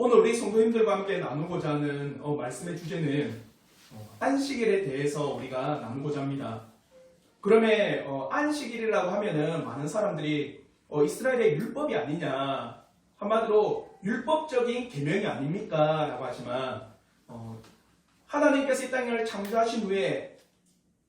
오늘 우리 성도님들과 함께 나누고자 하는 말씀의 주제는 안식일에 대해서 우리가 나누고자 합니다. 그러면 안식일이라고 하면은 많은 사람들이 이스라엘의 율법이 아니냐, 한마디로 율법적인 계명이 아닙니까? 라고 하지만 하나님께서 이 땅을 창조하신 후에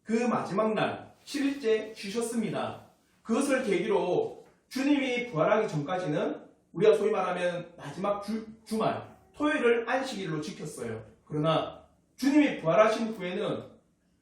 그 마지막 날 7일째 쉬셨습니다. 그것을 계기로 주님이 부활하기 전까지는 우리가 소위 말하면 마지막 주말 토요일을 안식일로 지켰어요. 그러나 주님이 부활하신 후에는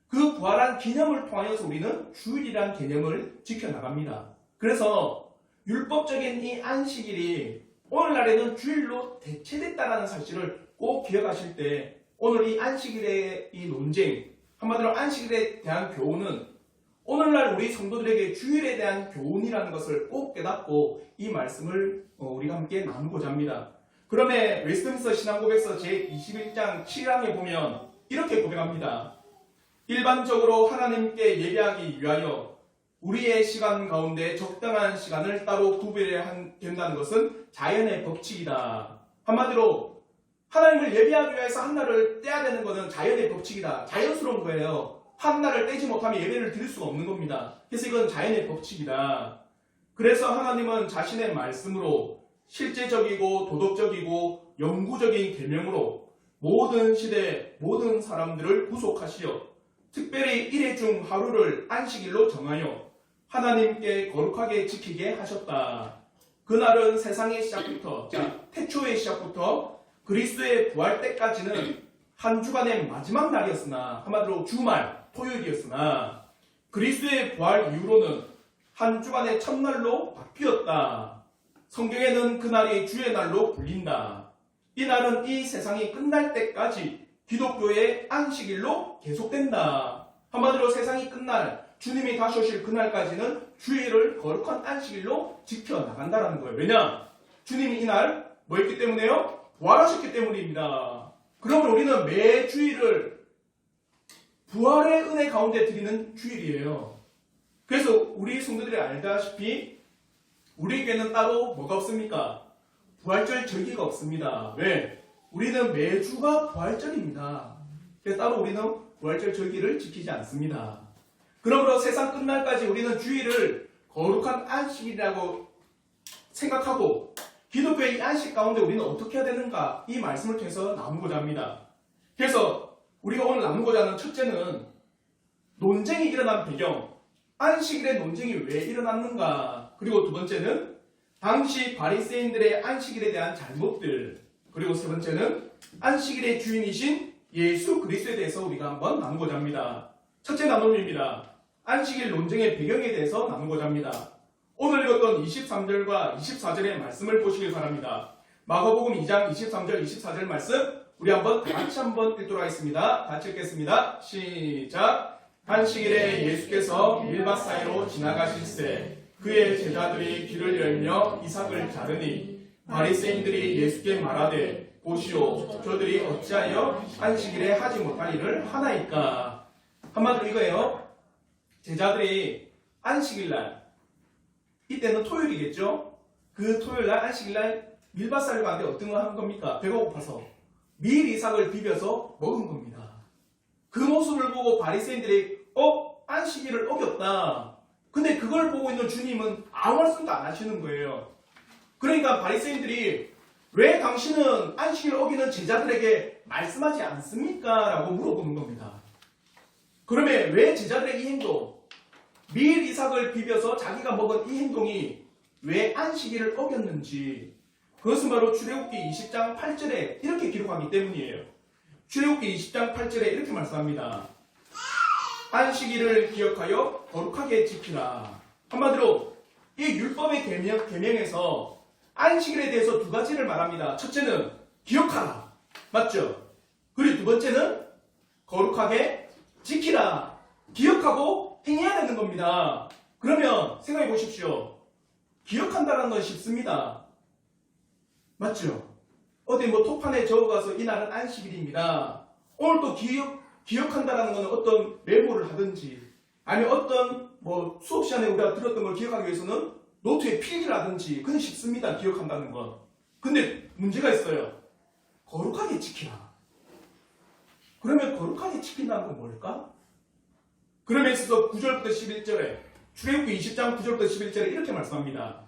그 부활한 기념을 통하여서 우리는 주일이란 개념을 지켜나갑니다. 그래서 율법적인 이 안식일이 오늘날에는 주일로 대체됐다는 사실을 꼭 기억하실 때, 오늘 이 안식일의 이 논쟁, 한마디로 안식일에 대한 교훈은 오늘날 우리 성도들에게 주일에 대한 교훈이라는 것을 꼭 깨닫고 이 말씀을 우리가 함께 나누고자 합니다. 그러면 웨스트민스터 신앙고백서 제21장 7항에 보면 이렇게 고백합니다. 일반적으로 하나님께 예배하기 위하여 우리의 시간 가운데 적당한 시간을 따로 구별해야 된다는 것은 자연의 법칙이다. 한마디로 하나님을 예배하기 위해서 한 날을 떼야 되는 것은 자연의 법칙이다. 자연스러운 거예요. 한 날을 떼지 못하면 예배를 드릴 수가 없는 겁니다. 그래서 이건 자연의 법칙이다. 그래서 하나님은 자신의 말씀으로 실제적이고 도덕적이고 영구적인 계명으로 모든 시대 모든 사람들을 구속하시어 특별히 일회 중 하루를 안식일로 정하여 하나님께 거룩하게 지키게 하셨다. 그날은 세상의 시작부터, 태초의 시작부터 그리스도의 부활 때까지는 한 주간의 마지막 날이었으나, 한마디로 주말, 토요일이었으나 그리스도의 부활 이후로는 한 주간의 첫날로 바뀌었다. 성경에는 그날이 주의 날로 불린다. 이 날은 이 세상이 끝날 때까지 기독교의 안식일로 계속된다. 한마디로 세상이 끝날, 주님이 다시 오실 그날까지는 주일을 거룩한 안식일로 지켜나간다는 거예요. 왜냐? 주님이 이날 뭐 했기 때문에요? 부활하셨기 때문입니다. 그러면 우리는 매 주일을 부활의 은혜 가운데 드리는 주일이에요. 그래서 우리 성도들이 알다시피 우리에게는 따로 뭐가 없습니까? 부활절 절기가 없습니다. 왜? 우리는 매주가 부활절입니다. 그래서 따로 우리는 부활절 절기를 지키지 않습니다. 그러므로 세상 끝날까지 우리는 주일을 거룩한 안식이라고 생각하고 기독교의 이 안식 가운데 우리는 어떻게 해야 되는가, 이 말씀을 통해서 나누고자 합니다. 그래서 우리가 오늘 나누고자 하는 첫째는 논쟁이 일어난 배경, 안식일의 논쟁이 왜 일어났는가, 그리고 두 번째는 당시 바리새인들의 안식일에 대한 잘못들, 그리고 세 번째는 안식일의 주인이신 예수 그리스도에 대해서 우리가 한번 나누고자 합니다. 첫째 나눔입니다. 안식일 논쟁의 배경에 대해서 나누고자 합니다. 오늘 읽었던 23절과 24절의 말씀을 보시길 바랍니다. 마가복음 2장 23절 24절 말씀 우리 같이 한번 읽도록 하겠습니다. 같이 읽겠습니다. 시작. 안식일에 예수께서 밀밭 사이로 지나가실새 그의 제자들이 길을 열며 이삭을 자르니 바리새인들이 예수께 말하되 보시오 저들이 어찌하여 안식일에 하지 못할 일을 하나이까. 한마디로 이거예요. 제자들이 안식일날, 이때는 토요일이겠죠. 그 토요일날 안식일날 밀밭 사이로 가는데 어떤 걸 한 겁니까? 배가 고파서 밀 이삭을 비벼서 먹은 겁니다. 그 모습을 보고 바리새인들이 안식일을 어겼다. 근데 그걸 보고 있는 주님은 아무 말씀도 안 하시는 거예요. 그러니까 바리새인들이 왜 당신은 안식일을 어기는 제자들에게 말씀하지 않습니까? 라고 물어보는 겁니다. 그러면 왜 제자들의 이 행동, 밀 이삭을 비벼서 자기가 먹은 이 행동이 왜 안식일을 어겼는지, 그것은 바로 출애굽기 20장 8절에 이렇게 기록하기 때문이에요. 출애굽기 20장 8절에 이렇게 말씀합니다. 안식일을 기억하여 거룩하게 지키라. 한마디로 이 율법의 계명에서 안식일에 대해서 두 가지를 말합니다. 첫째는 기억하라. 맞죠? 그리고 두 번째는 거룩하게 지키라. 기억하고 행해야 되는 겁니다. 그러면 생각해 보십시오. 기억한다는 건 쉽습니다. 맞죠? 어디 톡판에 적어가서 이날은 안식일입니다. 오늘 또 기억한다는 것은 어떤 메모를 하든지, 아니면 어떤 수업 시간에 우리가 들었던 걸 기억하기 위해서는 노트에 필기를 하든지, 그건 쉽습니다. 기억한다는 건. 근데 문제가 있어요. 거룩하게 지키라. 그러면 거룩하게 지킨다는 건 뭘까? 그러면서도 9절부터 11절에 출애굽기 20장 9절부터 11절에 이렇게 말씀합니다.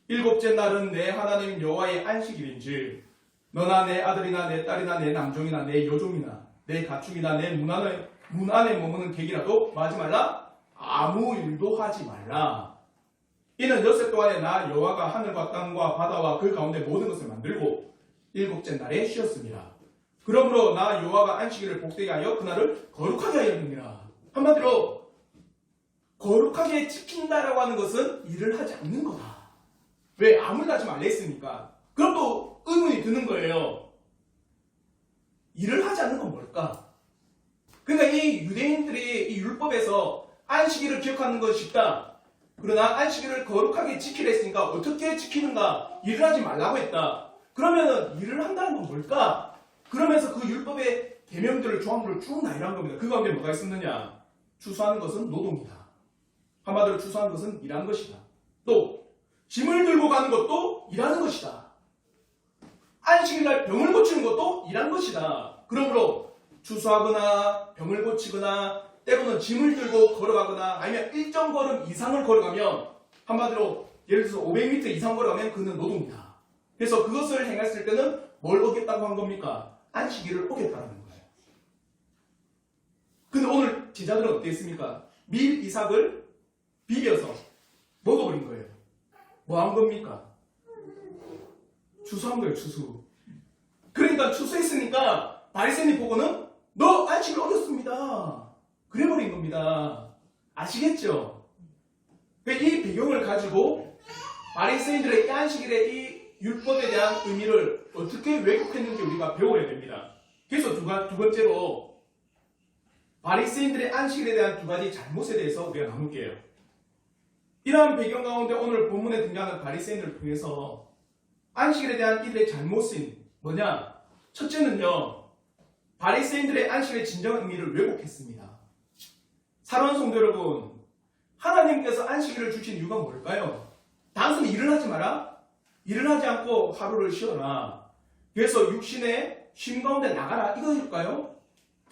일곱째 날은 내 하나님 여호와의 안식일인즉 너나 내 아들이나 내 딸이나 내 남종이나 내 여종이나 내 가축이나 내 문 안에 머무는 객이라도 마지 말라. 아무 일도 하지 말라. 이는 엿새 동안에 나 여호와가 하늘과 땅과 바다와 그 가운데 모든 것을 만들고 일곱째 날에 쉬었습니다. 그러므로 나 여호와가 안식일을 복되게 하여 그날을 거룩하게 하였느니라. 한마디로 거룩하게 지킨다라고 하는 것은 일을 하지 않는 거다. 왜? 아무 일 하지 말라 했으니까. 그럼 또 의문이 드는 거예요. 일을 하지 않는 건 뭘까? 그러니까 이 유대인들이 이 율법에서 안식일을 기억하는 것이 쉽다. 그러나 안식일을 거룩하게 지키려 했으니까 어떻게 지키는가? 일을 하지 말라고 했다. 그러면 일을 한다는 건 뭘까? 그러면서 그 율법의 계명들을 조항들을 쭉 나열한 겁니다. 그 가운데 뭐가 있었느냐? 추수하는 것은 노동이다. 한마디로 추수하는 것은 일하는 것이다. 또 짐을 들고 가는 것도 일하는 것이다. 안식일날 병을 고치는 것도 일하는 것이다. 그러므로 추수하거나 병을 고치거나 때로는 짐을 들고 걸어가거나 아니면 일정 걸음 이상을 걸어가면 한마디로 예를 들어서 500m 이상 걸어가면 그는 노동이다. 그래서 그것을 행했을 때는 뭘 어겼다고 한 겁니까? 안식일을 어겼다는 거예요. 근데 오늘 제자들은 어땠습니까? 밀 이삭을 비벼서 먹어버린 거예요. 뭐 한 겁니까? 추수한 거예요, 추수. 그러니까 추수했으니까 바리새인이 보고는 너 안식을 어겼습니다. 그래버린 겁니다. 아시겠죠? 이 배경을 가지고 바리새인들의 안식일의 이 율법에 대한 의미를 어떻게 왜곡했는지 우리가 배워야 됩니다. 그래서 두 번째로 바리새인들의 안식일에 대한 두 가지 잘못에 대해서 우리가 나눌게요. 이러한 배경 가운데 오늘 본문에 등장하는 바리새인들을 통해서 안식일에 대한 이들의 잘못은 뭐냐? 첫째는요, 바리새인들의 안식일의 진정한 의미를 왜곡했습니다. 사랑하는 성도 여러분, 하나님께서 안식일을 주신 이유가 뭘까요? 단순히 일을 하지 마라? 일을 하지 않고 하루를 쉬어라. 그래서 육신의 쉼 가운데 나가라. 이거일까요?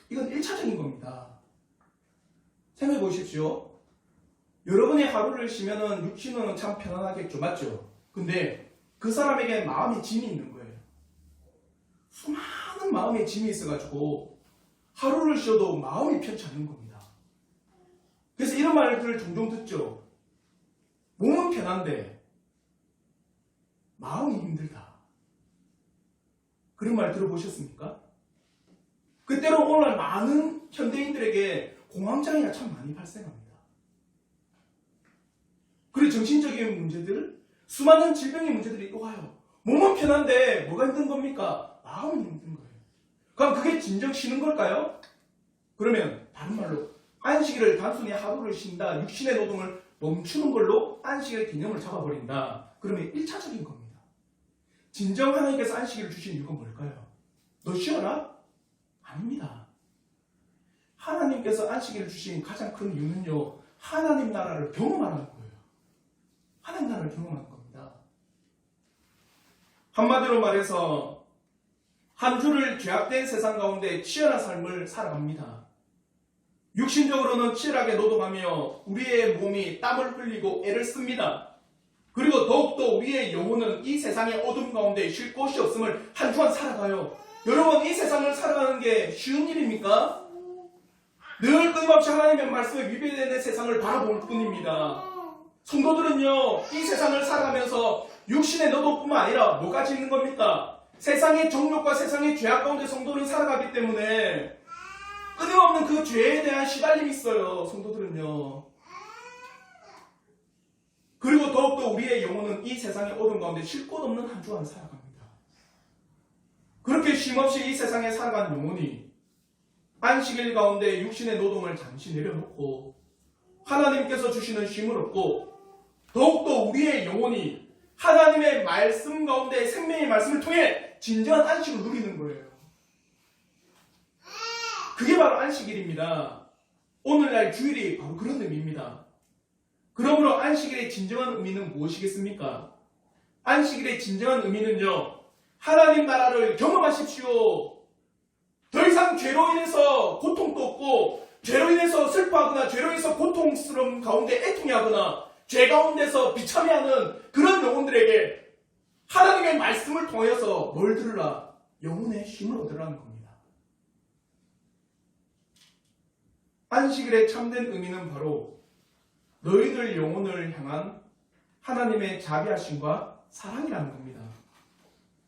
이건 1차적인 겁니다. 생각해 보십시오. 여러분이 하루를 쉬면은 육신은 참 편안하겠죠. 맞죠? 근데 그 사람에게 마음의 짐이 있는 거예요. 수많은 마음의 짐이 있어가지고 하루를 쉬어도 마음이 편치 않는 겁니다. 그래서 이런 말들을 종종 듣죠. 몸은 편한데 마음이 힘들다. 그런 말 들어보셨습니까? 그때로 오늘 많은 현대인들에게 공황장애가 참 많이 발생합니다. 그리고 정신적인 문제들, 수많은 질병의 문제들이 또 와요. 몸은 편한데 뭐가 힘든 겁니까? 마음이 힘든 거예요. 그럼 그게 진정 쉬는 걸까요? 그러면 다른 말로 안식일을 단순히 하루를 쉰다, 육신의 노동을 멈추는 걸로 안식일의 개념을 잡아버린다. 그러면 1차적인 겁니다. 진정 하나님께서 안식일을 주신 이유가 뭘까요? 너 쉬어라? 아닙니다. 하나님께서 안식일을 주신 가장 큰 이유는요, 하나님 나라를 경험하는 거예요. 하나님 나라를 경험하는 겁니다. 한마디로 말해서 한 주를 죄악된 세상 가운데 치열한 삶을 살아갑니다. 육신적으로는 치열하게 노동하며 우리의 몸이 땀을 흘리고 애를 씁니다. 그리고 더욱더 우리의 영혼은 이 세상의 어둠 가운데 쉴 곳이 없음을 한 주간 살아가요. 여러분, 이 세상을 살아가는 게 쉬운 일입니까? 늘 끊임없이 하나님의 말씀에 위배되는 세상을 바라볼 뿐입니다. 성도들은요, 이 세상을 살아가면서 육신의 노동뿐만 아니라 뭐까지 있는 겁니까? 세상의 정욕과 세상의 죄악 가운데 성도는 살아가기 때문에 끊임없는 그 죄에 대한 시달림이 있어요. 성도들은요. 그리고 더욱더 우리의 영혼은 이 세상의 어둠 가운데 쉴 곳 없는 한 주간을 살아갑니다. 그렇게 쉼없이 이 세상에 살아가는 영혼이 안식일 가운데 육신의 노동을 잠시 내려놓고 하나님께서 주시는 쉼을 얻고 더욱더 우리의 영혼이 하나님의 말씀 가운데 생명의 말씀을 통해 진정한 안식을 누리는 거예요. 그게 바로 안식일입니다. 오늘날 주일이 바로 그런 의미입니다. 그러므로 안식일의 진정한 의미는 무엇이겠습니까? 안식일의 진정한 의미는요, 하나님 나라를 경험하십시오. 더 이상 죄로 인해서 고통도 없고 죄로 인해서 슬퍼하거나 죄로 인해서 고통스러운 가운데 애통해하거나 죄 가운데서 비참해하는 그런 영혼들에게 하나님의 말씀을 통해서 뭘 들으라? 영혼의 힘을 얻으라는 겁니다. 안식일의 참된 의미는 바로 너희들 영혼을 향한 하나님의 자비하심과 사랑이라는 겁니다.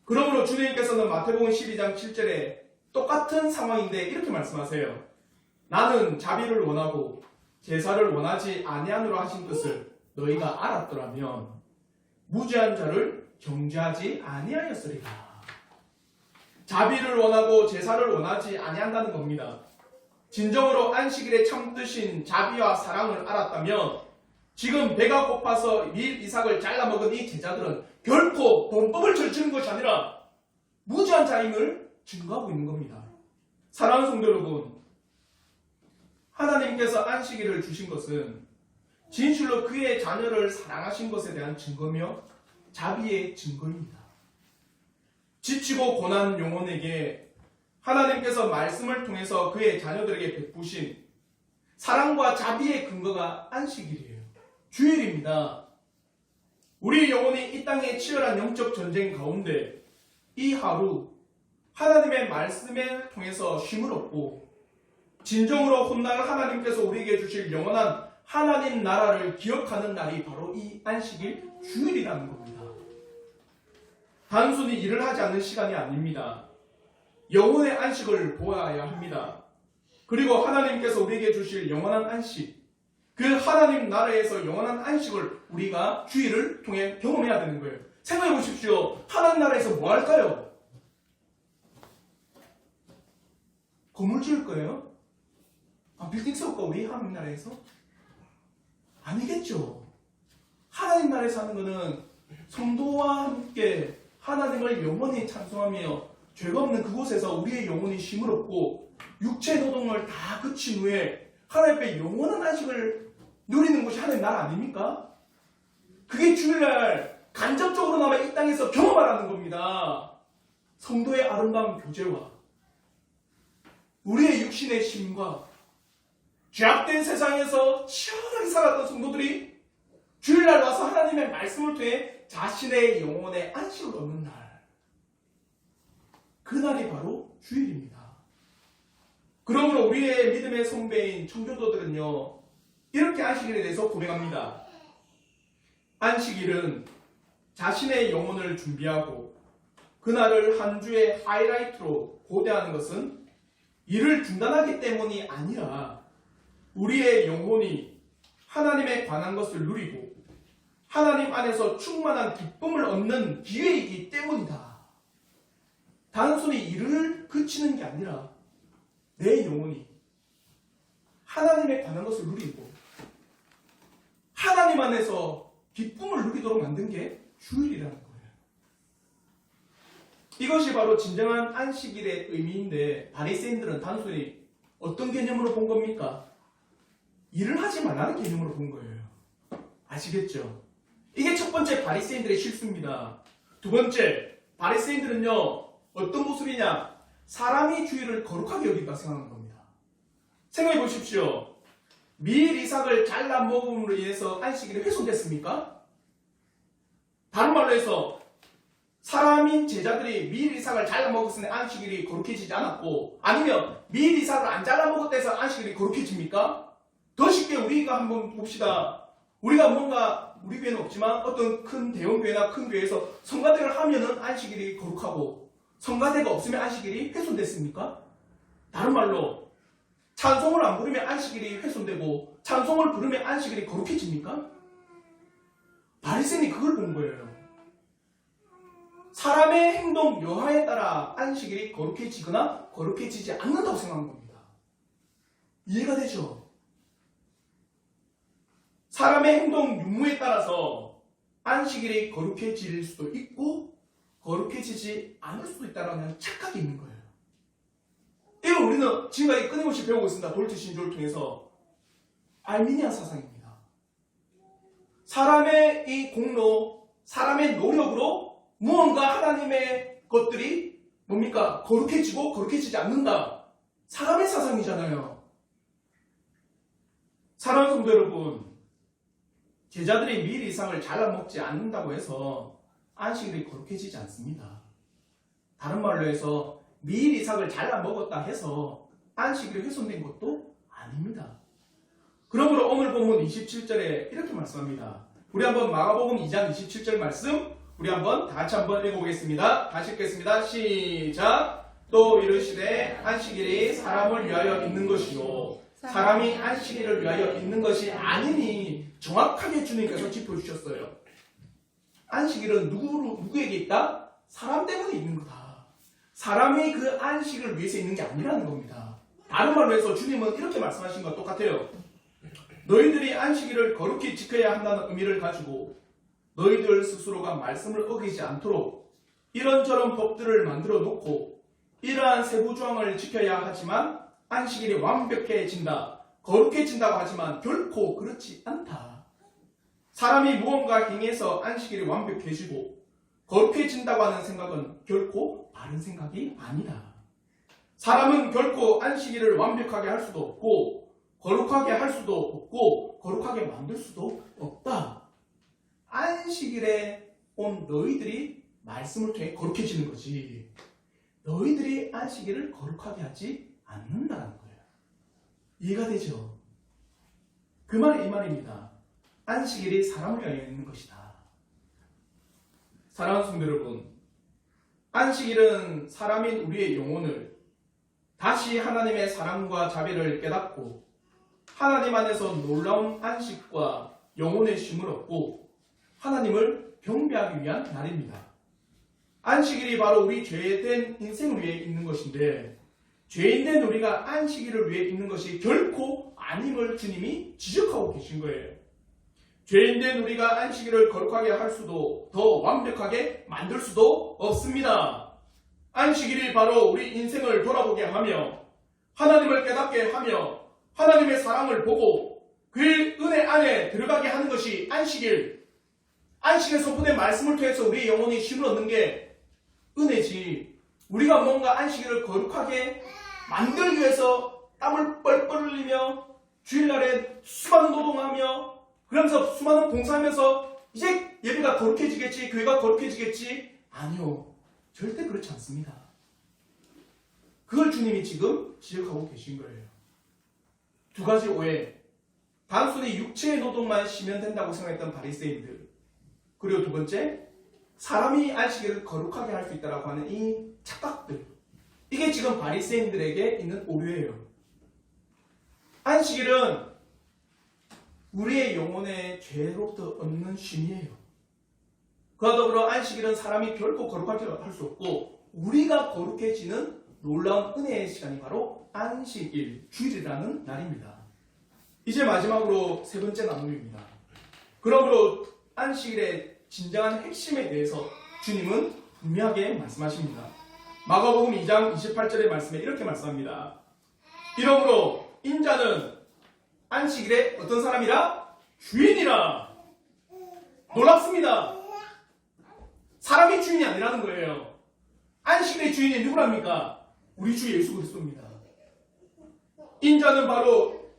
그러므로 주님께서는 마태복음 12장 7절에 똑같은 상황인데 이렇게 말씀하세요. 나는 자비를 원하고 제사를 원하지 아니하노라 하신 것을 너희가 알았더라면 무죄한 자를 정죄하지 아니하였으리라. 자비를 원하고 제사를 원하지 아니한다는 겁니다. 진정으로 안식일에 참듯인 자비와 사랑을 알았다면 지금 배가 고파서 밀 이삭을 잘라먹은 이 제자들은 결코 범법을 저지른 것이 아니라 무죄한 자임을 증거하고 있는 겁니다. 사랑하는 성도 여러분, 하나님께서 안식일을 주신 것은 진실로 그의 자녀를 사랑하신 것에 대한 증거며 자비의 증거입니다. 지치고 고난 영혼에게 하나님께서 말씀을 통해서 그의 자녀들에게 베푸신 사랑과 자비의 근거가 안식일이에요. 주일입니다. 우리 영혼이 이 땅의 치열한 영적 전쟁 가운데 이 하루 하나님의 말씀을 통해서 쉼을 얻고 진정으로 훗날 하나님께서 우리에게 주실 영원한 하나님 나라를 기억하는 날이 바로 이 안식일 주일이라는 겁니다. 단순히 일을 하지 않는 시간이 아닙니다. 영혼의 안식을 보아야 합니다. 그리고 하나님께서 우리에게 주실 영원한 안식, 그 하나님 나라에서 영원한 안식을 우리가 주일을 통해 경험해야 되는 거예요. 생각해 보십시오. 하나님 나라에서 뭐 할까요? 건물 지을 거예요? 빌딩 세울까 우리 하나님 나라에서? 아니겠죠. 하나님 나라에서 하는 것은 성도와 함께 하나님을 영원히 찬송하며 죄가 없는 그곳에서 우리의 영혼이 쉼을 얻고 육체 노동을 다 그친 후에 하나님 앞에 영원한 안식을 누리는 것이 하나님 나라 아닙니까? 그게 주일날 간접적으로나마 이 땅에서 경험하라는 겁니다. 성도의 아름다운 교제와 우리의 육신의 쉼과 죄악된 세상에서 치열하게 살았던 성도들이 주일날 와서 하나님의 말씀을 통해 자신의 영혼의 안식을 얻는 날, 그날이 바로 주일입니다. 그러므로 우리의 믿음의 선배인 청교도들은요, 이렇게 안식일에 대해서 고백합니다. 안식일은 자신의 영혼을 준비하고 그날을 한 주의 하이라이트로 고대하는 것은 일을 중단하기 때문이 아니라 우리의 영혼이 하나님에 관한 것을 누리고 하나님 안에서 충만한 기쁨을 얻는 기회이기 때문이다. 단순히 일을 그치는 게 아니라 내 영혼이 하나님에 관한 것을 누리고 하나님 안에서 기쁨을 누리도록 만든 게 주일이라는 거예요. 이것이 바로 진정한 안식일의 의미인데 바리새인들은 단순히 어떤 개념으로 본 겁니까? 일을 하지 말라는 개념으로 본 거예요. 아시겠죠? 이게 첫 번째 바리새인들의 실수입니다. 두 번째, 바리새인들은요, 어떤 모습이냐? 사람이 주일을 거룩하게 여긴다 생각하는 겁니다. 생각해 보십시오. 밀 이삭을 잘라 먹음으로 인해서 안식일이 훼손됐습니까? 다른 말로 해서 사람인 제자들이 밀 이삭을 잘라 먹었으니 안식일이 거룩해지지 않았고, 아니면 밀 이삭을 안 잘라 먹었다 해서 안식일이 거룩해집니까? 더 쉽게 우리가 한번 봅시다. 우리가 뭔가 우리 교회는 없지만 어떤 큰 대형교회나 큰 교회에서 성가대를 하면은 안식일이 거룩하고 성가대가 없으면 안식일이 훼손됐습니까? 다른 말로 찬송을 안 부르면 안식일이 훼손되고 찬송을 부르면 안식일이 거룩해집니까? 바리새인이 그걸 본 거예요. 사람의 행동 여하에 따라 안식일이 거룩해지거나 거룩해지지 않는다고 생각한 겁니다. 이해가 되죠? 사람의 행동 유무에 따라서 안식일이 거룩해질 수도 있고 거룩해지지 않을 수도 있다는 착각이 있는 거예요. 이걸 우리는 지금까지 끊임없이 배우고 있습니다. 돌트 신조를 통해서. 알미니안 사상입니다. 사람의 이 공로, 사람의 노력으로 무언가 하나님의 것들이 뭡니까? 거룩해지고 거룩해지지 않는다. 사람의 사상이잖아요. 사랑하는 성도 여러분, 제자들이 미리 이상을 잘 먹지 않는다고 해서 안식일이 거룩해지지 않습니다. 다른 말로 해서 미리 이상을 잘 먹었다 해서 안식일이 훼손된 것도 아닙니다. 그러므로 오늘 본문 27절에 이렇게 말씀합니다. 우리 한번 마가복음 2장 27절 말씀 우리 한번 다 같이 한번 읽어보겠습니다. 다시 읽겠습니다. 시작. 또 이르시되 안식일이 사람을 위하여 있는 것이요 사람이 안식일을 위하여 있는 것이 아니니 정확하게 주님께서 짚어주셨어요. 안식일은 누구에게 있다? 사람 때문에 있는 거다. 사람이 그 안식을 위해서 있는 게 아니라는 겁니다. 다른 말로 해서 주님은 이렇게 말씀하신 것과 똑같아요. 너희들이 안식일을 거룩히 지켜야 한다는 의미를 가지고 너희들 스스로가 말씀을 어기지 않도록 이런저런 법들을 만들어 놓고 이러한 세부조항을 지켜야 하지만 안식일이 완벽해진다, 거룩해진다고 하지만 결코 그렇지 않다. 사람이 무언가 행해서 안식일이 완벽해지고 거룩해진다고 하는 생각은 결코 바른 생각이 아니다. 사람은 결코 안식일을 완벽하게 할 수도 없고 거룩하게 할 수도 없고 거룩하게 만들 수도 없다. 안식일에 온 너희들이 말씀을 통해 거룩해지는 거지 너희들이 안식일을 거룩하게 하지 않는다는 거예요. 이해가 되죠? 그 말이 이 말입니다. 안식일이 사람을 위하여 있는 것이다. 사랑하는 성도 여러분, 안식일은 사람인 우리의 영혼을 다시 하나님의 사랑과 자비를 깨닫고 하나님 안에서 놀라운 안식과 영혼의 쉼을 얻고 하나님을 경배하기 위한 날입니다. 안식일이 바로 우리 죄된 인생을 위해 있는 것인데 죄인된 우리가 안식일을 위해 있는 것이 결코 아님을 주님이 지적하고 계신 거예요. 죄인된 우리가 안식일을 거룩하게 할 수도 더 완벽하게 만들 수도 없습니다. 안식일이 바로 우리 인생을 돌아보게 하며 하나님을 깨닫게 하며 하나님의 사랑을 보고 그 은혜 안에 들어가게 하는 것이 안식일. 안식에 선포된 말씀을 통해서 우리의 영혼이 쉼을 얻는 게 은혜지. 우리가 뭔가 안식일을 거룩하게 만들기 위해서 땀을 뻘뻘 흘리며 주일날에 수많은 노동하며 그러면서 수많은 봉사하면서 이제 예배가 거룩해지겠지, 교회가 거룩해지겠지. 아니요. 절대 그렇지 않습니다. 그걸 주님이 지금 지적하고 계신 거예요. 두 가지 오해. 단순히 육체의 노동만 쉬면 된다고 생각했던 바리새인들. 그리고 두 번째, 사람이 안식일을 거룩하게 할 수 있다고 하는 이 착각들. 이게 지금 바리새인들에게 있는 오류예요. 안식일은 우리의 영혼의 죄로부터 얻는 쉼이에요. 그와 더불어 안식일은 사람이 결코 거룩하게 할 수 없고 우리가 거룩해지는 놀라운 은혜의 시간이 바로 안식일, 주일이라는 날입니다. 이제 마지막으로 세 번째 나눔입니다. 그러므로 안식일의 진정한 핵심에 대해서 주님은 분명하게 말씀하십니다. 마가복음 2장 28절의 말씀에 이렇게 말씀합니다. 이러므로 인자는 안식일에 어떤 사람이라? 주인이라. 놀랍습니다. 사람이 주인이 아니라는 거예요. 안식일의 주인이 누구랍니까? 우리 주 예수 그리스도입니다. 인자는 바로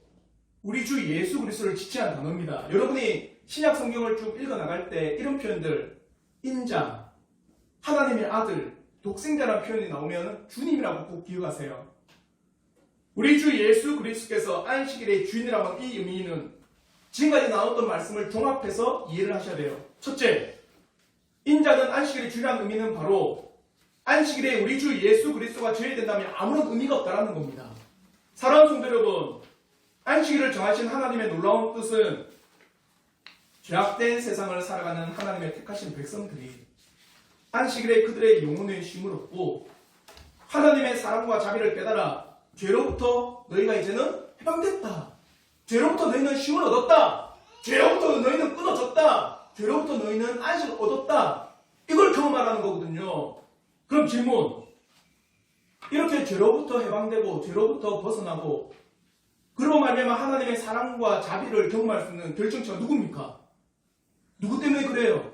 우리 주 예수 그리스도를 지칭한 단어입니다. 여러분이 신약 성경을 쭉 읽어나갈 때 이런 표현들, 인자, 하나님의 아들, 독생자라는 표현이 나오면 주님이라고 꼭 기억하세요. 우리 주 예수 그리스도께서 안식일의 주인이라고 하는 이 의미는 지금까지 나왔던 말씀을 종합해서 이해를 하셔야 돼요. 첫째, 인자는 안식일의 주라는 의미는 바로 안식일에 우리 주 예수 그리스도가 제외된다면 아무런 의미가 없다는 겁니다. 사랑하는 성도 여러분, 안식일을 정하신 하나님의 놀라운 뜻은 죄악된 세상을 살아가는 하나님의 택하신 백성들이 안식일에 그들의 영혼의 쉼을 얻고 하나님의 사랑과 자비를 깨달아 죄로부터 너희가 이제는 해방됐다. 죄로부터 너희는 쉼을 얻었다. 죄로부터 너희는 끊어졌다. 죄로부터 너희는 안식을 얻었다. 이걸 경험하라는 거거든요. 그럼 질문. 이렇게 죄로부터 해방되고 죄로부터 벗어나고 그로 말미암아 하나님의 사랑과 자비를 경험할 수 있는 결정체가 누굽니까? 누구 때문에 그래요?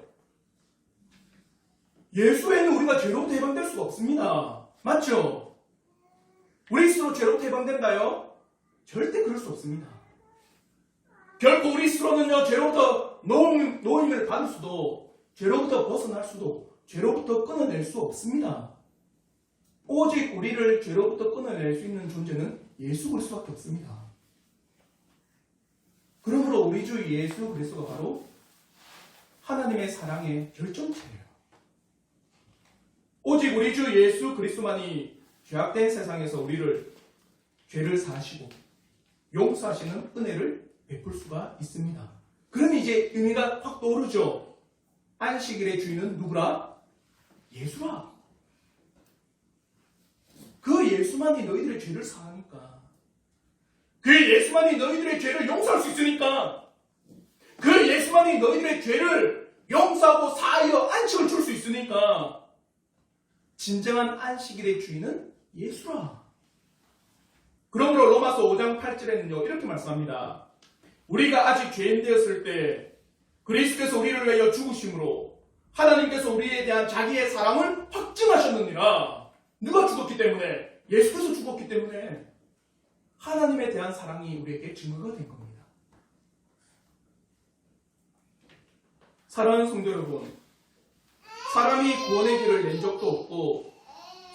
예수 외에는 우리가 우리가 죄로부터 해방될 수가 없습니다. 맞죠? 우리 스스로 죄로부터 해방된다요? 절대 그럴 수 없습니다. 결코 우리 스스로는요, 죄로부터 노임을 받을 수도, 죄로부터 벗어날 수도, 죄로부터 끊어낼 수 없습니다. 오직 우리를 죄로부터 끊어낼 수 있는 존재는 예수 그리스도밖에 없습니다. 그러므로 우리 주 예수 그리스도가 바로 하나님의 사랑의 결정체예요. 오직 우리 주 예수 그리스도만이 죄악된 세상에서 우리를 죄를 사하시고 용서하시는 은혜를 베풀 수가 있습니다. 그럼 이제 의미가 확 떠오르죠. 안식일의 주인은 누구라? 예수라. 그 예수만이 너희들의 죄를 사하니까, 그 예수만이 너희들의 죄를 용서할 수 있으니까, 그 예수만이 너희들의 죄를 용서하고 사하여 안식을 줄 수 있으니까, 진정한 안식일의 주인은 예수라. 그러므로 로마서 5장 8절에는요, 이렇게 말씀합니다. 우리가 아직 죄인 되었을 때 그리스도께서 우리를 위하여 죽으심으로 하나님께서 우리에 대한 자기의 사랑을 확증하셨느니라. 누가 죽었기 때문에? 예수께서 죽었기 때문에 하나님에 대한 사랑이 우리에게 증거가 된 겁니다. 사랑하는 성도 여러분, 사람이 구원의 길을 낸 적도 없고,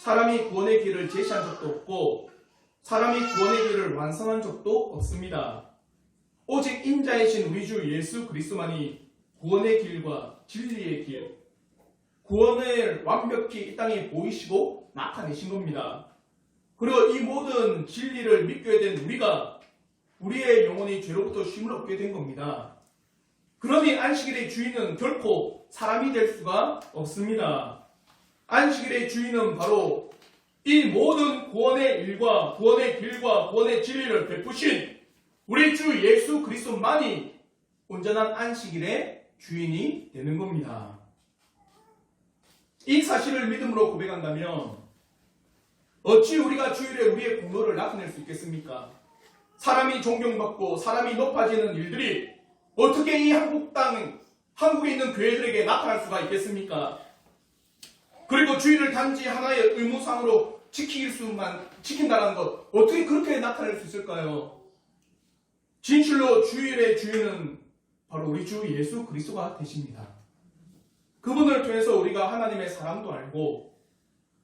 사람이 구원의 길을 제시한 적도 없고, 사람이 구원의 길을 완성한 적도 없습니다. 오직 인자이신 우리 주 예수 그리스도만이 구원의 길과 진리의 길, 구원을 완벽히 이 땅에 보이시고 나타내신 겁니다. 그리고 이 모든 진리를 믿게 된 우리가 우리의 영혼이 죄로부터 쉼을 얻게 된 겁니다. 그러니 안식일의 주인은 결코 사람이 될 수가 없습니다. 안식일의 주인은 바로 이 모든 구원의 일과 구원의 길과 구원의 진리를 베푸신 우리 주 예수 그리스도만이 온전한 안식일의 주인이 되는 겁니다. 이 사실을 믿음으로 고백한다면 어찌 우리가 주일에 우리의 공로를 나타낼 수 있겠습니까? 사람이 존경받고 사람이 높아지는 일들이 어떻게 이 한국에 있는 교회들에게 나타날 수가 있겠습니까? 그리고 주일을 단지 하나의 의무상으로 지킨다는 것, 어떻게 그렇게 나타낼 수 있을까요? 진실로 주일의 주인은 바로 우리 주 예수 그리스도가 되십니다. 그분을 통해서 우리가 하나님의 사랑도 알고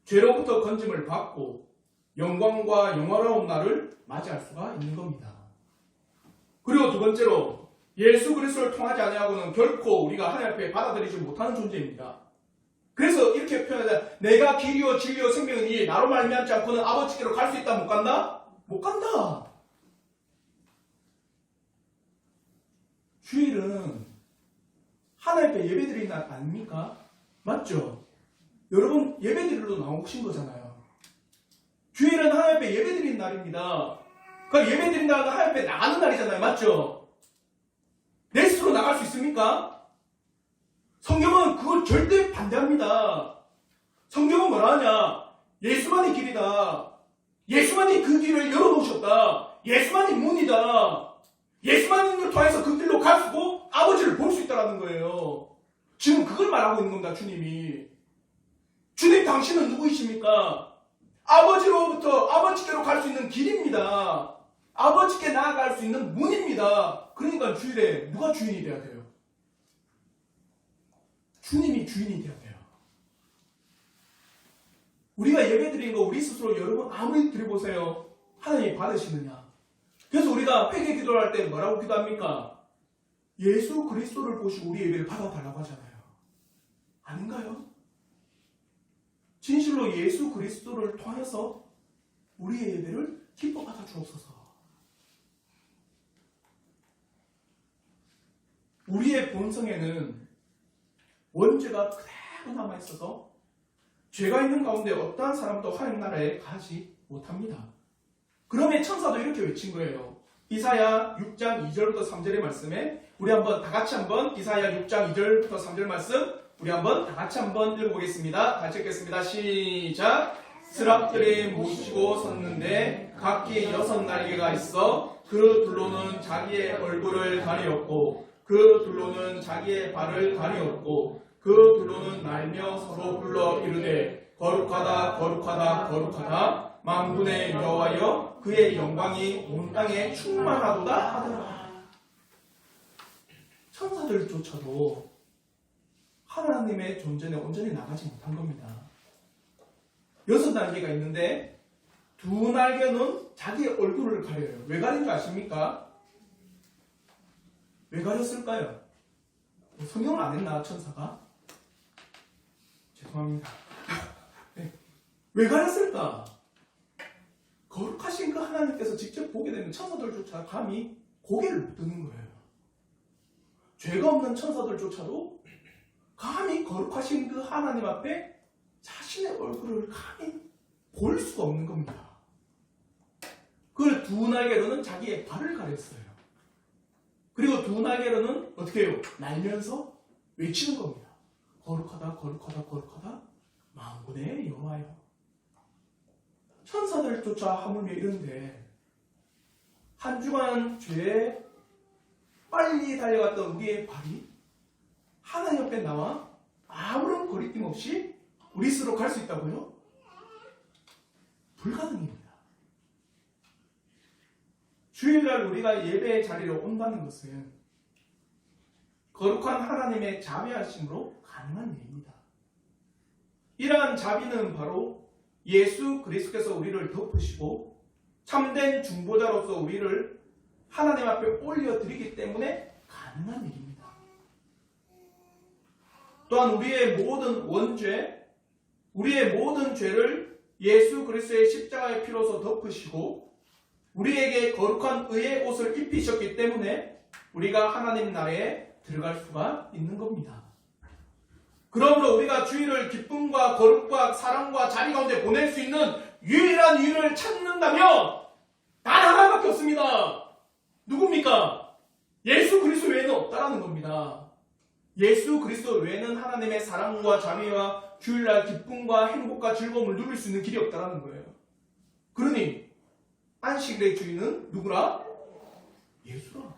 죄로부터 건짐을 받고 영광과 영화로운 날을 맞이할 수가 있는 겁니다. 그리고 두 번째로 예수 그리스도를 통하지 아니하고는 결코 우리가 하나님 앞에 받아들이지 못하는 존재입니다. 그래서 이렇게 표현하자. 내가 길이요 진리요 생명이니 나로 말미암지 않고는 아버지께로 갈 수 있다 못 간다? 못 간다. 주일은 하나님 앞에 예배드리는 날 아닙니까? 맞죠? 여러분 예배드리러 나오신 거잖아요. 주일은 하나님 앞에 예배드리는 날입니다. 그러니까 예배드리는 날은 하나님 앞에 나가는 날이잖아요. 맞죠? 내 스스로 나갈 수 있습니까? 성경은 그걸 절대 반대합니다. 성경은 뭐라 하냐? 예수만이 길이다. 예수만이 그 길을 열어놓으셨다. 예수만이 문이다. 예수만을 통해서 그 길로 가시고 아버지를 볼 수 있다는 거예요. 지금 그걸 말하고 있는 겁니다. 주님이. 주님 당신은 누구이십니까? 아버지로부터 아버지께로 갈 수 있는 길입니다. 아버지께 나아갈 수 있는 문입니다. 그러니까 주일에 누가 주인이 돼야 돼요? 주님이 주인이 돼야 돼요. 우리가 예배드린 거 우리 스스로 여러분 아무리 드려보세요. 하나님이 받으시느냐? 그래서 우리가 회개 기도를 할 때 뭐라고 기도합니까? 예수 그리스도를 보시고 우리 예배를 받아달라고 하잖아요. 아닌가요? 진실로 예수 그리스도를 통해서 우리의 예배를 기뻐 받아 주옵소서. 우리의 본성에는 원죄가 그대로 남아있어서 죄가 있는 가운데 어떠한 사람도 하나님 나라에 가지 못합니다. 그러면 천사도 이렇게 외친 거예요. 이사야 6장 2절부터 3절의 말씀에 우리 한번 다 같이 한번 이사야 6장 2절부터 3절 말씀 우리 한번 다 같이 한번 읽어보겠습니다. 같이 읽겠습니다. 시작. 스랍들이 묻히고 섰는데 각기 6날개가 있어 그 둘로는 자기의 얼굴을 가리었고 그 둘로는 자기의 발을 가리었고 그 둘로는 날며 서로 불러 이르되 거룩하다 거룩하다 거룩하다 만군의 여호와여 그의 영광이 온 땅에 충만하도다 하더라. 천사들조차도 하나님의 존재는 온전히 나가지 못한 겁니다. 6날개가 있는데 2날개는 자기의 얼굴을 가려요. 왜 가린 줄 아십니까? 왜 가렸을까요? 성경을 안 했나 천사가? 죄송합니다. 네. 왜 가렸을까? 거룩하신 그 하나님께서 직접 보게 되면 천사들조차 감히 고개를 못 드는 거예요. 죄가 없는 천사들조차도 감히 거룩하신 그 하나님 앞에 자신의 얼굴을 감히 볼 수가 없는 겁니다. 그 2날개로는 자기의 발을 가렸어요. 그리고 2날개로는 어떻게 해요? 날면서 외치는 겁니다. 거룩하다 거룩하다 거룩하다 만군의 여호와여. 천사들조차 하물며 이런데 한 주간 죄에 빨리 달려갔던 우리의 발이 하나님 옆에 나와 아무런 거리낌 없이 우리 스스로 갈 수 있다고요? 불가능입니다. 주일날 우리가 예배의 자리에 온다는 것은 거룩한 하나님의 자비하심으로 가능한 일입니다. 이러한 자비는 바로 예수 그리스도께서 우리를 덮으시고 참된 중보자로서 우리를 하나님 앞에 올려드리기 때문에 가능한 일입니다. 또한 우리의 모든 원죄, 우리의 모든 죄를 예수 그리스도의 십자가의 피로서 덮으시고 우리에게 거룩한 의의 옷을 입히셨기 때문에 우리가 하나님 나라에 들어갈 수가 있는 겁니다. 그러므로 우리가 주일을 기쁨과 거룩과 사랑과 자비 가운데 보낼 수 있는 유일한 이유를 찾는다면 단 하나밖에 없습니다. 누굽니까? 예수 그리스도 외에는 없다라는 겁니다. 예수 그리스도 외에는 하나님의 사랑과 자비와 주일날 기쁨과 행복과 즐거움을 누릴 수 있는 길이 없다라는 거예요. 그러니 안식일의 주인은 누구라? 예수라.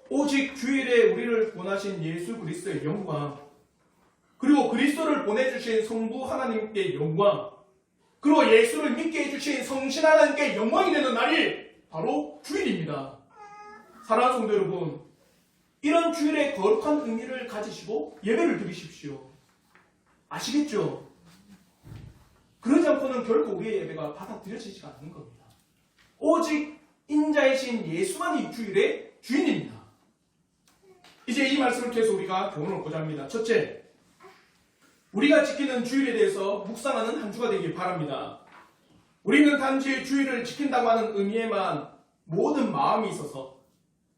오직 주일에 우리를 구원하신 예수 그리스도의 영광, 그리고 그리스도를 보내주신 성부 하나님께 영광, 그리고 예수를 믿게 해주신 성신 하나님께 영광이 되는 날이 바로 주일입니다. 사랑하는 성도 여러분, 이런 주일의 거룩한 의미를 가지시고 예배를 드리십시오. 아시겠죠? 그러지 않고는 결코 우리의 예배가 받아들여지지가 않는 겁니다. 오직 인자이신 예수만이 주일의 주인입니다. 이제 이 말씀을 통해서 우리가 교훈을 얻고자 합니다. 첫째, 우리가 지키는 주일에 대해서 묵상하는 한 주가 되길 바랍니다. 우리는 단지 주일을 지킨다고 하는 의미에만 모든 마음이 있어서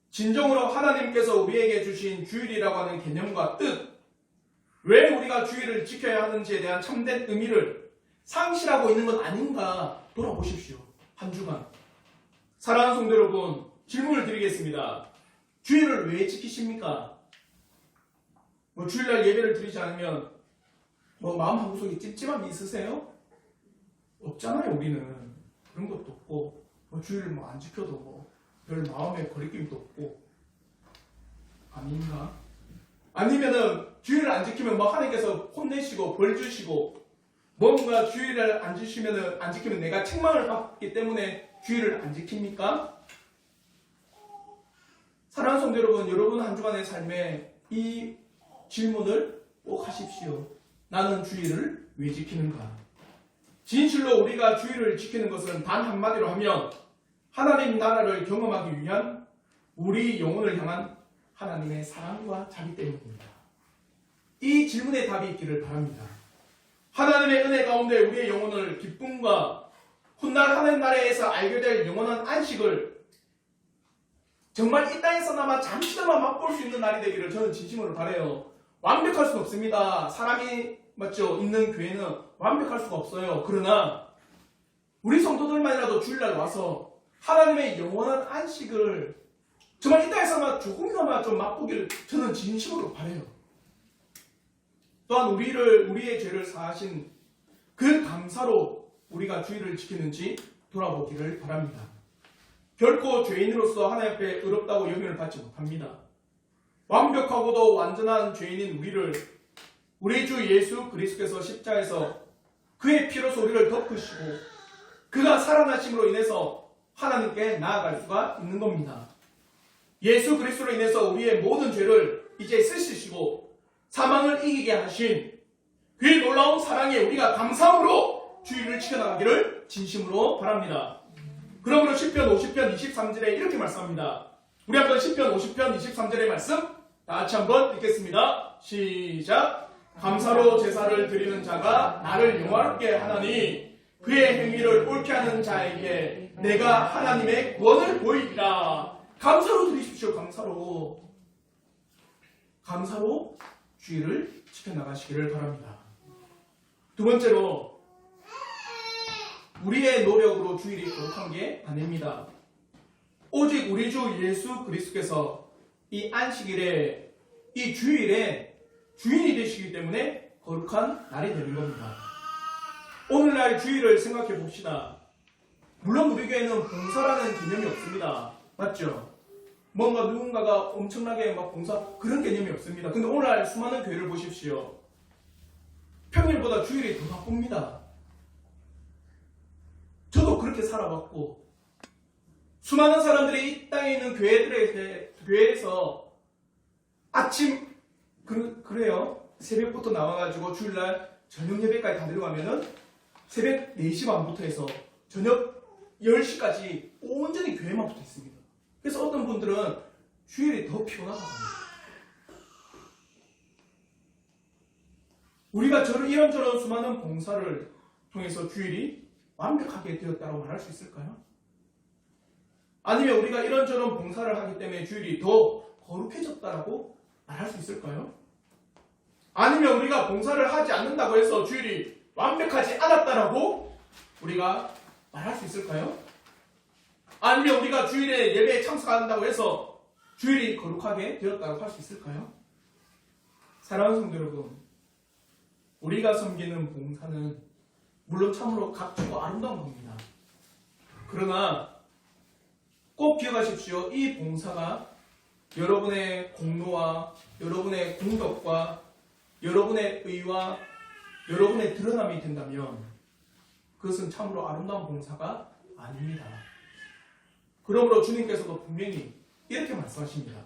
진정으로 하나님께서 우리에게 주신 주일이라고 하는 개념과 뜻, 왜 우리가 주일을 지켜야 하는지에 대한 참된 의미를 상실하고 있는 건 아닌가 돌아보십시오. 한 주간. 사랑하는 성도 여러분, 질문을 드리겠습니다. 주일을 왜 지키십니까? 주일날 예배를 드리지 않으면 마음 한구석에 찝찝함이 있으세요? 없잖아요. 우리는 그런 것도 없고 주일을 안 지켜도 별 마음에 거리낌도 없고 아닌가? 아니면은 주일을 안 지키면 하나님께서 혼내시고 벌 주시고 뭔가 주일을 안 지키면 내가 책망을 받기 때문에 주일을 안 지킵니까? 사랑하는 성도 여러분, 여러분 한 주간의 삶에 이 질문을 꼭 하십시오. 나는 주일을 왜 지키는가? 진실로 우리가 주일을 지키는 것은 단 한마디로 하면 하나님 나라를 경험하기 위한 우리 영혼을 향한 하나님의 사랑과 자비 때문입니다. 이 질문에 답이 있기를 바랍니다. 하나님의 은혜 가운데 우리의 영혼을 기쁨과 훗날 하나님 나라에서 알게 될 영원한 안식을 정말 이 땅에서나마 잠시나마 맛볼 수 있는 날이 되기를 저는 진심으로 바라요. 완벽할 수는 없습니다. 사람이 있는 교회는 완벽할 수가 없어요. 그러나 우리 성도들만이라도 주일날 와서 하나님의 영원한 안식을 정말 이 땅에서나마 조금이나마 좀 맛보기를 저는 진심으로 바라요. 또한 우리의 죄를 사하신 그 감사로 우리가 주일을 지키는지 돌아보기를 바랍니다. 결코 죄인으로서 하나님 앞에 의롭다고 여김을 받지 못합니다. 완벽하고도 완전한 죄인인 우리를 우리 주 예수 그리스도께서 십자가에서 그의 피로서 우리를 덮으시고 그가 살아나심으로 인해서 하나님께 나아갈 수가 있는 겁니다. 예수 그리스도로 인해서 우리의 모든 죄를 이제 쓰시고 사망을 이기게 하신 그의 놀라운 사랑에 우리가 감사함으로 주의를 지켜나가기를 진심으로 바랍니다. 그러므로 시편 50편 23절에 이렇게 말씀합니다. 우리 한번 시편 50편 23절의 말씀 다 같이 한번 읽겠습니다. 시작. 감사로 제사를 드리는 자가 나를 영화롭게 하나니 그의 행위를 옳게 하는 자에게 내가 하나님의 구원을 보이리라. 감사로 드리십시오. 감사로 주의를 지켜나가시기를 바랍니다. 두 번째로 우리의 노력으로 주의를 거룩한 게 아닙니다. 오직 우리 주 예수 그리스도께서 이 안식일에 이 주일에 주인이 되시기 때문에 거룩한 날이 되는 겁니다. 오늘날 주일을 생각해 봅시다. 물론 우리 교회는 봉사라는 개념이 없습니다. 맞죠? 뭔가 누군가가 엄청나게 막 봉사 그런 개념이 없습니다. 근데 오늘날 수많은 교회를 보십시오. 평일보다 주일이 더 바쁩니다. 저도 그렇게 살아봤고 수많은 사람들이 이 땅에 있는 교회에서 아침 그래요. 새벽부터 나와가지고 주일날 저녁 예배까지 다 들어가면은 새벽 4시 반부터 해서 저녁 10시까지 온전히 교회만 붙어 있습니다. 그래서 어떤 분들은 주일이 더 피곤하다고 합니다. 우리가 이런저런 수많은 봉사를 통해서 주일이 완벽하게 되었다고 말할 수 있을까요? 아니면 우리가 이런저런 봉사를 하기 때문에 주일이 더 거룩해졌다고 말할 수 있을까요? 아니면 우리가 봉사를 하지 않는다고 해서 주일이 완벽하지 않았다라고 우리가 말할 수 있을까요? 아니면 우리가 주일에 예배에 참석한다고 해서 주일이 거룩하게 되었다고 할 수 있을까요? 사랑하는 성도 여러분, 우리가 섬기는 봉사는 물론 참으로 값지고 아름다운 겁니다. 그러나 꼭 기억하십시오. 이 봉사가 여러분의 공로와 여러분의 공덕과 여러분의 의와 여러분의 드러남이 된다면 그것은 참으로 아름다운 봉사가 아닙니다. 그러므로 주님께서도 분명히 이렇게 말씀하십니다.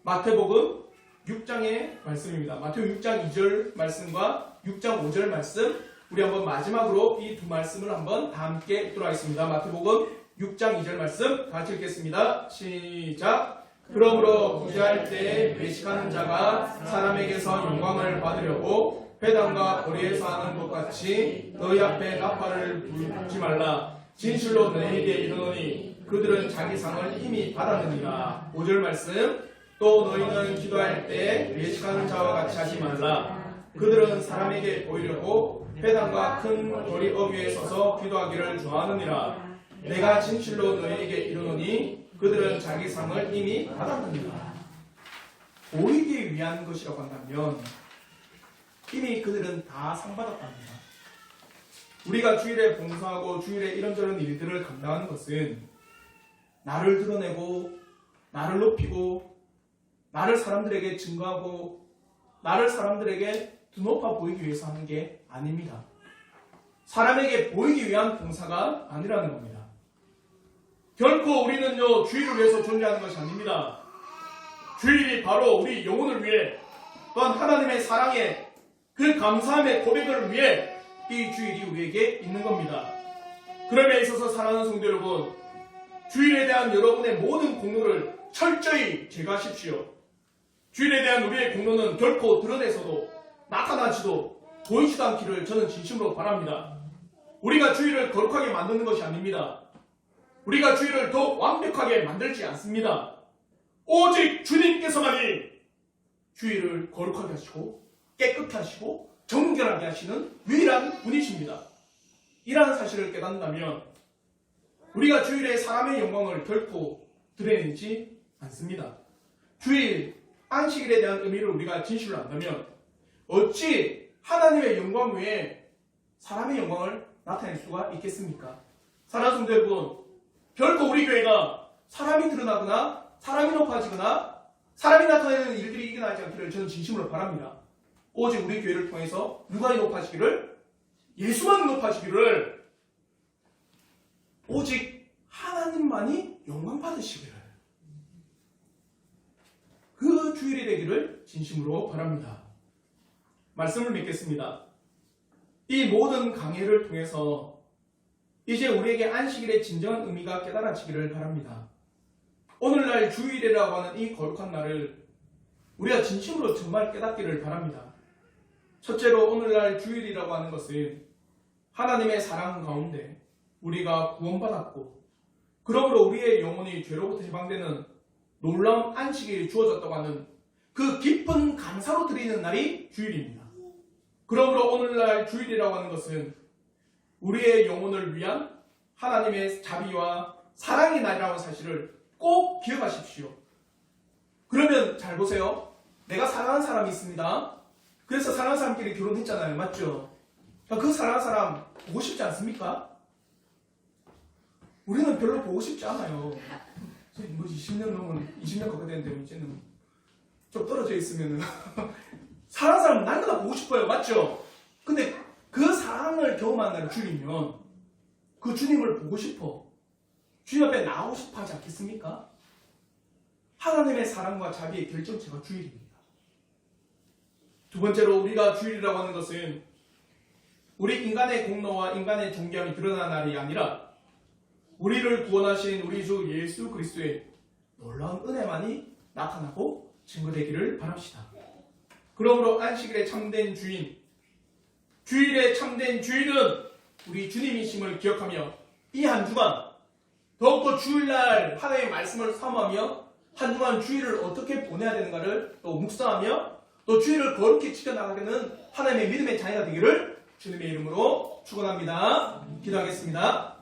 마태복음 6장의 말씀입니다. 마태복음 6장 2절 말씀과 6장 5절 말씀, 우리 한번 마지막으로 이 두 말씀을 한번 다 함께 읽도록 하겠습니다. 마태복음 6장 2절 말씀 같이 읽겠습니다. 시작. 그러므로 구제할 때 외식하는 자가 사람에게서 영광을 받으려고 회당과 거리에서 하는 것 같이 너희 앞에 나팔을 불지 말라. 진실로 너희에게 이르노니 그들은 자기 상을 이미 받았느니라. 5절 말씀. 또 너희는 기도할 때 외식하는 자와 같이 하지 말라. 그들은 사람에게 보이려고 회당과 큰 거리 어귀에 서서 기도하기를 좋아하느니라. 내가 진실로 너희에게 이르노니 그들은 자기 상을 이미 받았느니라. 보이기 위한 것이라고 한다면 이미 그들은 다 상 받았답니다. 우리가 주일에 봉사하고 주일에 이런저런 일들을 감당하는 것은 나를 드러내고 나를 높이고 나를 사람들에게 증거하고 나를 사람들에게 드높아 보이기 위해서 하는 게 아닙니다. 사람에게 보이기 위한 봉사가 아니라는 겁니다. 결코 우리는요 주일을 위해서 존재하는 것이 아닙니다. 주일이 바로 우리 영혼을 위해 또한 하나님의 사랑에 그 감사함의 고백을 위해 이 주일이 우리에게 있는 겁니다. 그럼에 있어서 사랑하는 성도 여러분, 주일에 대한 여러분의 모든 공로를 철저히 제거하십시오. 주일에 대한 우리의 공로는 결코 드러내서도 나타나지도 보이지도 않기를 저는 진심으로 바랍니다. 우리가 주일을 거룩하게 만드는 것이 아닙니다. 우리가 주일을 더 완벽하게 만들지 않습니다. 오직 주님께서만이 주일을 거룩하게 하시고 깨끗하게 하시고 정결하게 하시는 유일한 분이십니다. 이러한 사실을 깨닫는다면 우리가 주일에 사람의 영광을 결코 드러내지 않습니다. 주일, 안식일에 대한 의미를 우리가 진실로 안다면 어찌 하나님의 영광 외에 사람의 영광을 나타낼 수가 있겠습니까? 사랑하는 성도 여러분, 결코 우리 교회가 사람이 드러나거나 사람이 높아지거나 사람이 나타내는 일들이 일어나지 않기를 저는 진심으로 바랍니다. 오직 우리 교회를 통해서 누가 높아지기를? 예수만 높아지기를, 오직 하나님만이 영광 받으시기를, 그 주일이 되기를 진심으로 바랍니다. 말씀을 맺겠습니다. 이 모든 강해를 통해서 이제 우리에게 안식일의 진정한 의미가 깨달아지기를 바랍니다. 오늘날 주일이라고 하는 이 거룩한 날을 우리가 진심으로 정말 깨닫기를 바랍니다. 첫째로 오늘날 주일이라고 하는 것은 하나님의 사랑 가운데 우리가 구원받았고, 그러므로 우리의 영혼이 죄로부터 해방되는 놀라운 안식일이 주어졌다고 하는 그 깊은 감사로 드리는 날이 주일입니다. 그러므로 오늘날 주일이라고 하는 것은 우리의 영혼을 위한 하나님의 자비와 사랑의 날이라는 사실을 꼭 기억하십시오. 그러면 잘 보세요. 내가 사랑하는 사람이 있습니다. 그래서 사랑하는 사람끼리 결혼했잖아요. 맞죠? 그 사랑하는 사람 보고 싶지 않습니까? 우리는 별로 보고 싶지 않아요. 뭐 20년 넘은 20년 가까이 됐는데 이제는 좀 떨어져 있으면은 사랑하는 사람은 날마다 보고 싶어요. 맞죠? 근데 그 사랑을 경험하는 날이 주일이면 그 주님을 보고 싶어, 주님 앞에 나오고 싶어 하지 않겠습니까? 하나님의 사랑과 자비의 결정체가 주일입니다. 두 번째로 우리가 주일이라고 하는 것은 우리 인간의 공로와 인간의 존귀함이 드러나는 날이 아니라 우리를 구원하신 우리 주 예수 그리스도의 놀라운 은혜만이 나타나고 증거되기를 바랍시다. 그러므로 안식일의 참된 주인, 주일의 참된 주인은 우리 주님이심을 기억하며 이 한 주간 더욱더 주일날 하나님의 말씀을 사모하며 한 주간 주일을 어떻게 보내야 되는가를 또 묵상하며 또 주일을 거룩히 지켜나가게 되는 하나님의 믿음의 자녀가 되기를 주님의 이름으로 축원합니다. 기도하겠습니다.